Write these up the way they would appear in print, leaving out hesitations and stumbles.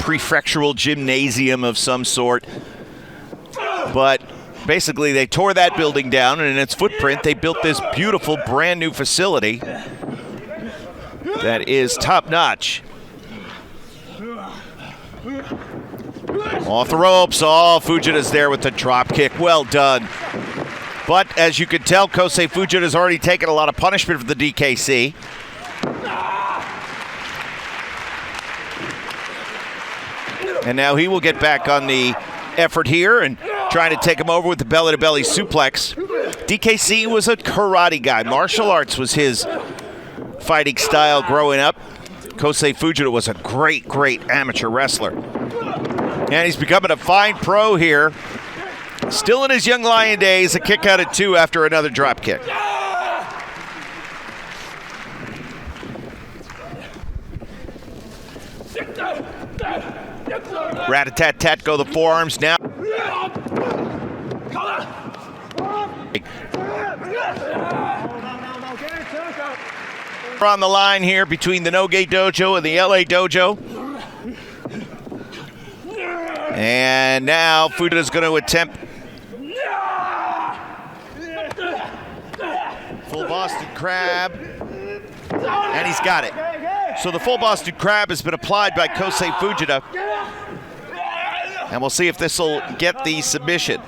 prefectural gymnasium of some sort. But basically, they tore that building down, and in its footprint, they built this beautiful brand new facility that is top-notch. Off the ropes. Oh, Fujita's there with the drop kick. Well done. But as you can tell, Kosei Fujita's already taken a lot of punishment for the DKC. And now he will get back on the effort here and trying to take him over with the belly-to-belly suplex. DKC was a karate guy. Martial arts was his fighting style growing up. Kosei Fujita was a great, great amateur wrestler. And he's becoming a fine pro here. Still in his young lion days, a kick out at 2 after another drop kick. Rat-a-tat-tat go the forearms now. We're on the line here between the Noge Dojo and the LA Dojo. And now Fujita's going to attempt full Boston Crab, and he's got it. So the full Boston Crab has been applied by Kosei Fujita, and we'll see if this will get the submission.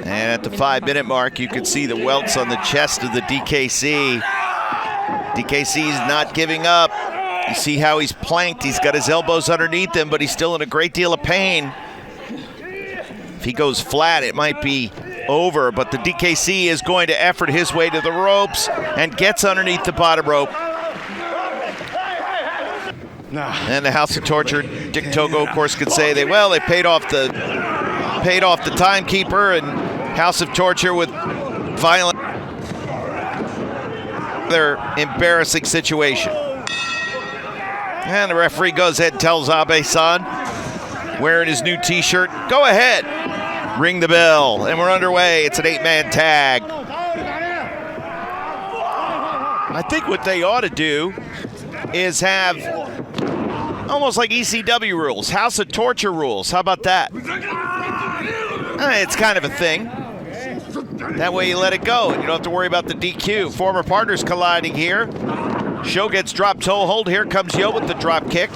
And at the 5-minute mark, you can see the welts on the chest of the DKC. DKC's not giving up. You see how he's planked. He's got his elbows underneath him, but he's still in a great deal of pain. If he goes flat, it might be over, but the DKC is going to effort his way to the ropes and gets underneath the bottom rope. And the House of Torture, Dick Togo, of course, could say they paid off the timekeeper, and House of Torture with violent, their embarrassing situation. And the referee goes ahead and tells Abe-san, wearing his new t-shirt, go ahead, ring the bell, and we're underway. It's an 8-man tag. I think what they ought to do is have almost like ECW rules, House of Torture rules. How about that? It's kind of a thing. That way you let it go, and you don't have to worry about the DQ. Former partners colliding here. Sho gets drop toe hold. Here comes Yo with the drop kick.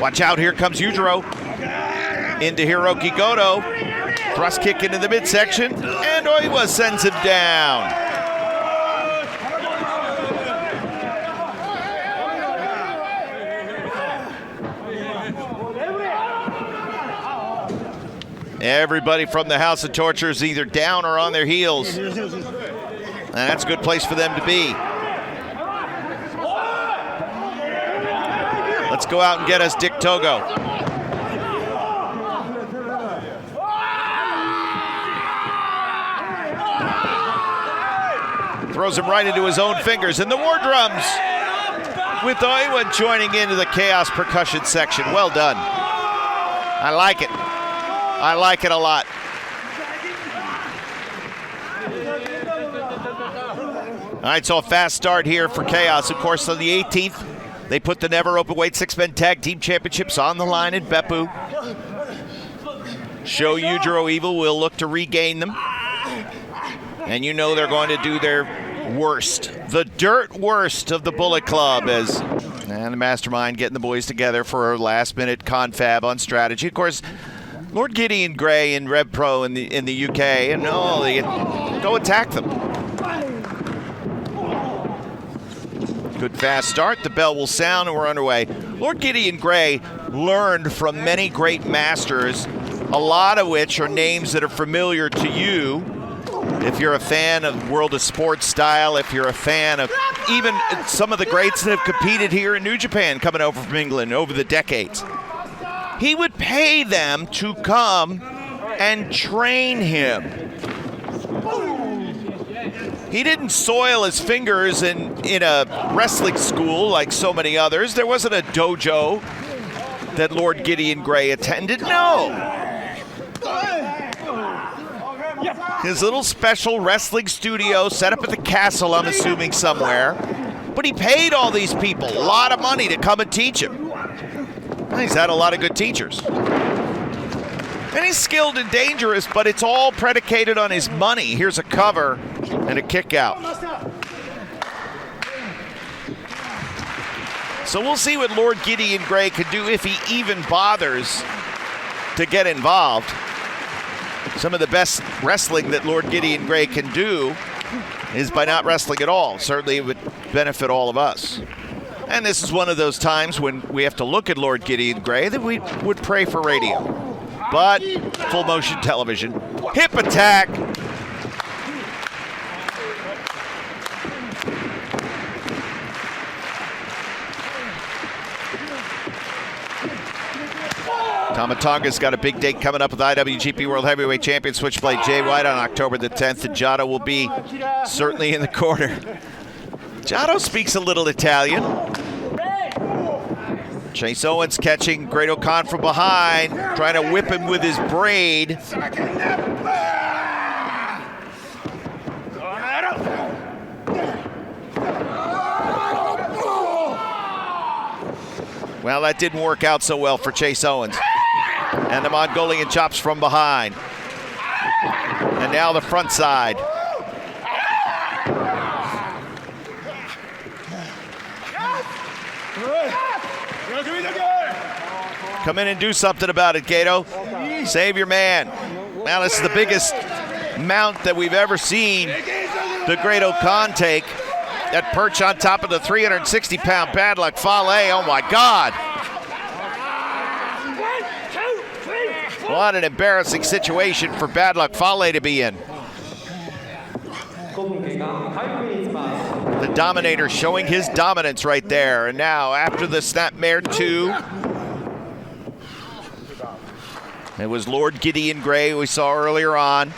Watch out, here comes Yujiro. Into Hirooki Goto. Thrust kick into the midsection, and Oiwa sends him down. Everybody from the House of Torture is either down or on their heels. And that's a good place for them to be. Let's go out and get us Dick Togo. Throws him right into his own fingers, and the War Drums with Oiwa joining into the Chaos Percussion section. Well done. I like it. I like it a lot. All right, so a fast start here for Chaos. Of course, on the 18th, they put the Never Openweight 6-Man Tag Team Championships on the line in Beppu. Sho, Yujiro, Evil will look to regain them. And you know they're going to do their worst. The dirt worst of the Bullet Club, and the Mastermind getting the boys together for a last-minute confab on strategy. Of course, Lord Gideon Gray and Rev Pro in the UK, and they go attack them. Good fast start. The bell will sound, and we're underway. Lord Gideon Gray learned from many great masters, a lot of which are names that are familiar to you. If you're a fan of World of Sports style, if you're a fan of even some of the greats that have competed here in New Japan coming over from England over the decades. He would pay them to come and train him. He didn't soil his fingers in a wrestling school like so many others. There wasn't a dojo that Lord Gideon Gray attended. No. His little special wrestling studio set up at the castle, I'm assuming, somewhere. But he paid all these people a lot of money to come and teach him. He's had a lot of good teachers. And he's skilled and dangerous, but it's all predicated on his money. Here's a cover and a kick out. So we'll see what Lord Gideon Grey can do if he even bothers to get involved. Some of the best wrestling that Lord Gideon Grey can do is by not wrestling at all. Certainly it would benefit all of us. And this is one of those times when we have to look at Lord Gideon Grey that we would pray for radio. But full motion television. Hip attack. Tomatonga's got a big date coming up with IWGP World Heavyweight Champion Switchblade Jay White on October the 10th, and Jado will be certainly in the corner. Jado speaks a little Italian. Chase Owens catching Great O'Khan from behind, trying to whip him with his braid. Well, that didn't work out so well for Chase Owens. And the Mongolian chops from behind. And now the front side. Come in and do something about it, Gedo. Save your man. Now this is the biggest mount that we've ever seen the Great O'Khan take. That perch on top of the 360-pound Bad Luck Fale. Oh my God. What an embarrassing situation for Bad Luck Fale to be in. The Dominator showing his dominance right there. And now after the Snapmare 2, it was Lord Gideon Grey we saw earlier on,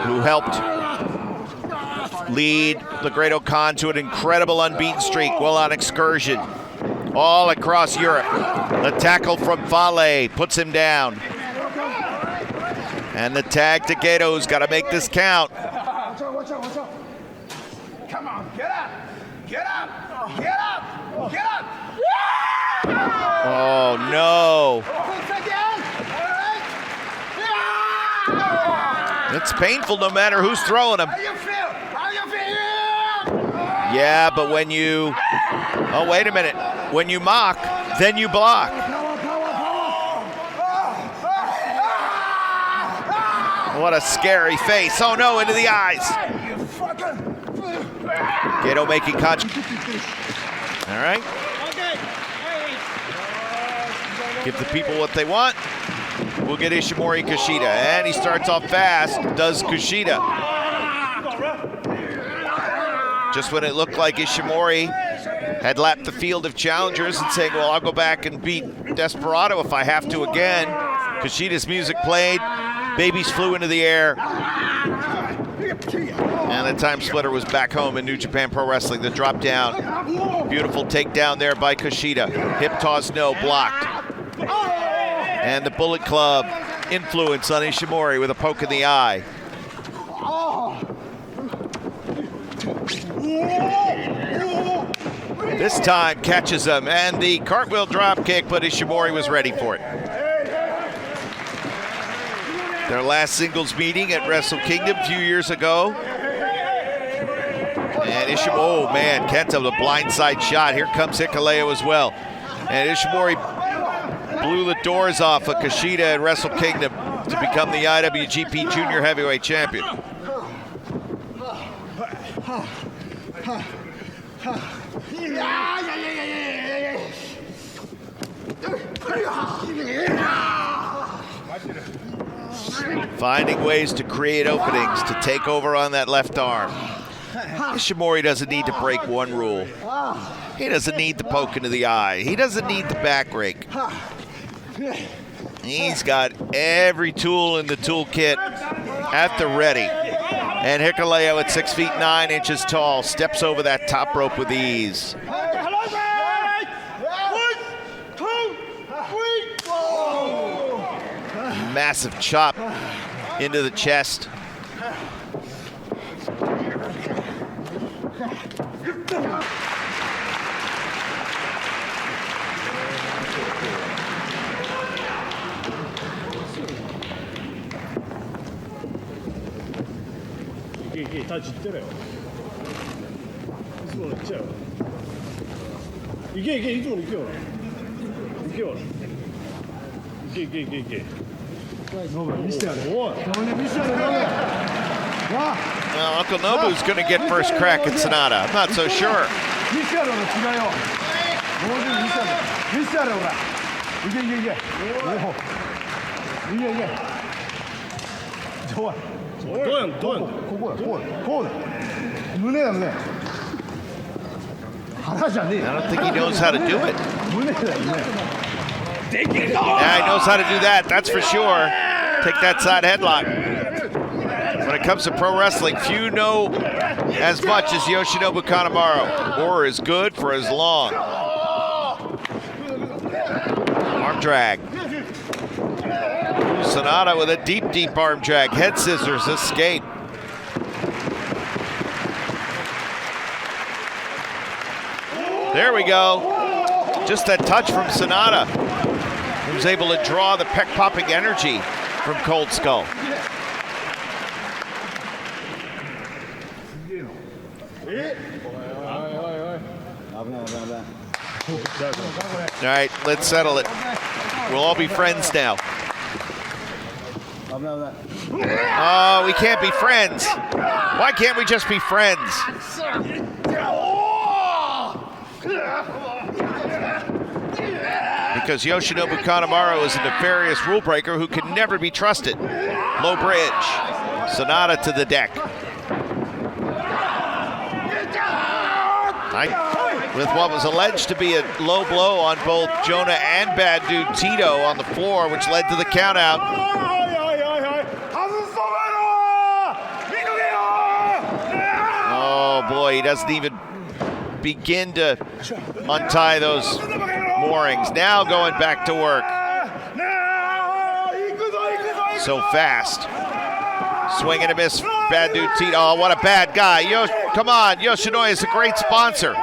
who helped lead the Great O'Khan to an incredible unbeaten streak while on excursion all across Europe. The tackle from Fale puts him down. And the tag to Gedo, who's got to make this count. Come on, get up! Get up! Get up! Get up! Oh no. It's painful no matter who's throwing him. How you feel? How you feel? Yeah, but when you, oh wait a minute. When you mock, then you block. What a scary face. Oh no, into the eyes. Gedo making contact. All right. Give the people what they want. We'll get Ishimori Kushida. And he starts off fast, does Kushida. Just when it looked like Ishimori had lapped the field of challengers and saying, well, I'll go back and beat Desperado if I have to again. Kushida's music played. Babies flew into the air. And the time splitter was back home in New Japan Pro Wrestling. The drop down. Beautiful takedown there by Kushida. Hip toss, no, blocked. And the Bullet Club influence on Ishimori with a poke in the eye. This time catches him, and the cartwheel drop kick, but Ishimori was ready for it. Their last singles meeting at Wrestle Kingdom a few years ago. And Ishimori, oh man, Kenta with a blindside shot. Here comes Hikuleo as well. And Ishimori blew the doors off of Kushida at Wrestle Kingdom to become the IWGP Junior Heavyweight Champion. Finding ways to create openings to take over on that left arm. Ishimori doesn't need to break one rule. He doesn't need the poke into the eye. He doesn't need the back rake. He's got every tool in the toolkit at the ready. And Hikuleo at 6 feet 9 inches tall steps over that top rope with ease. Massive chop into the chest. タッチいってるよ。いつもの行っちゃうよ。いけいけ、いつもの行けよ。行けよ。いけいけいけいけ。見せてやる。おい。見せてやる。Well, Uncle Nobu's going to get first crack at Sanada. I'm not so sure. 見せてやるの違いよ。見せてやるほら。いけいけいけ。いけいけ。おい。どうやんどうやん。こうだ。胸だ胸。腹じゃねえ。 I don't think he knows how to do it. 胸だよ胸。 Yeah, he knows how to do that, that's for sure. Take that side headlock. When it comes to pro wrestling, few know as much as Yoshinobu Kanemaru, or is good for as long. Arm drag. Sanada with a deep, deep arm drag. Head scissors, escape. There we go. Just that touch from Sanada. He was able to draw the pec-popping energy from Cold Skull. All right, let's settle it. We'll all be friends now. Oh, we can't be friends. Why can't we just be friends? Because Yoshinobu Kanemaru is a nefarious rule breaker who can never be trusted. Low bridge. Sanada to the deck. With what was alleged to be a low blow on both Jonah and Bad Dude Tito on the floor, which led to the countout. Oh boy, he doesn't even begin to untie those moorings. Now going back to work. So fast. Swing and a miss, Bad Dude Tito. Oh, what a bad guy. Come on, Yoshinoi is a great sponsor.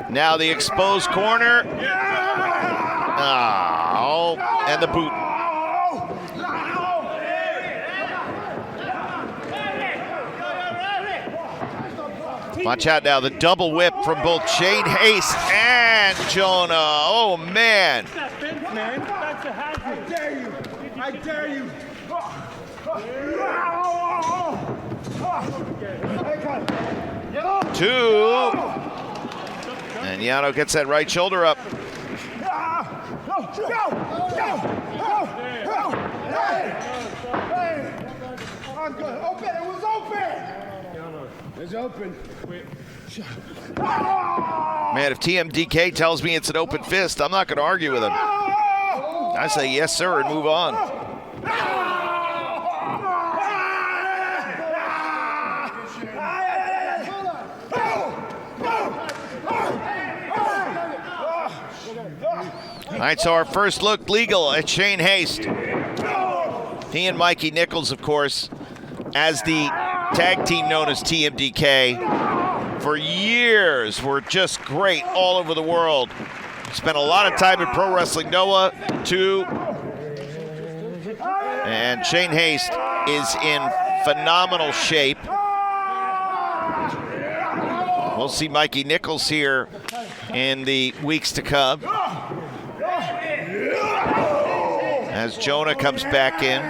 Now the exposed corner. Oh, and the boot. Watch out now, the double whip from both Shane Haste and Jonah. Oh, man. I dare you. Two. And Yano gets that right shoulder up. Open, it was open. It's open. Man, if TMDK tells me it's an open fist, I'm not going to argue with him. I say yes, sir, and move on. All right, so our first look legal at Shane Haste. He and Mikey Nichols, of course, as the tag team known as TMDK, for years were just great all over the world. Spent a lot of time in Pro Wrestling Noah, too. And Shane Haste is in phenomenal shape. We'll see Mikey Nichols here in the weeks to come, as Jonah comes back in.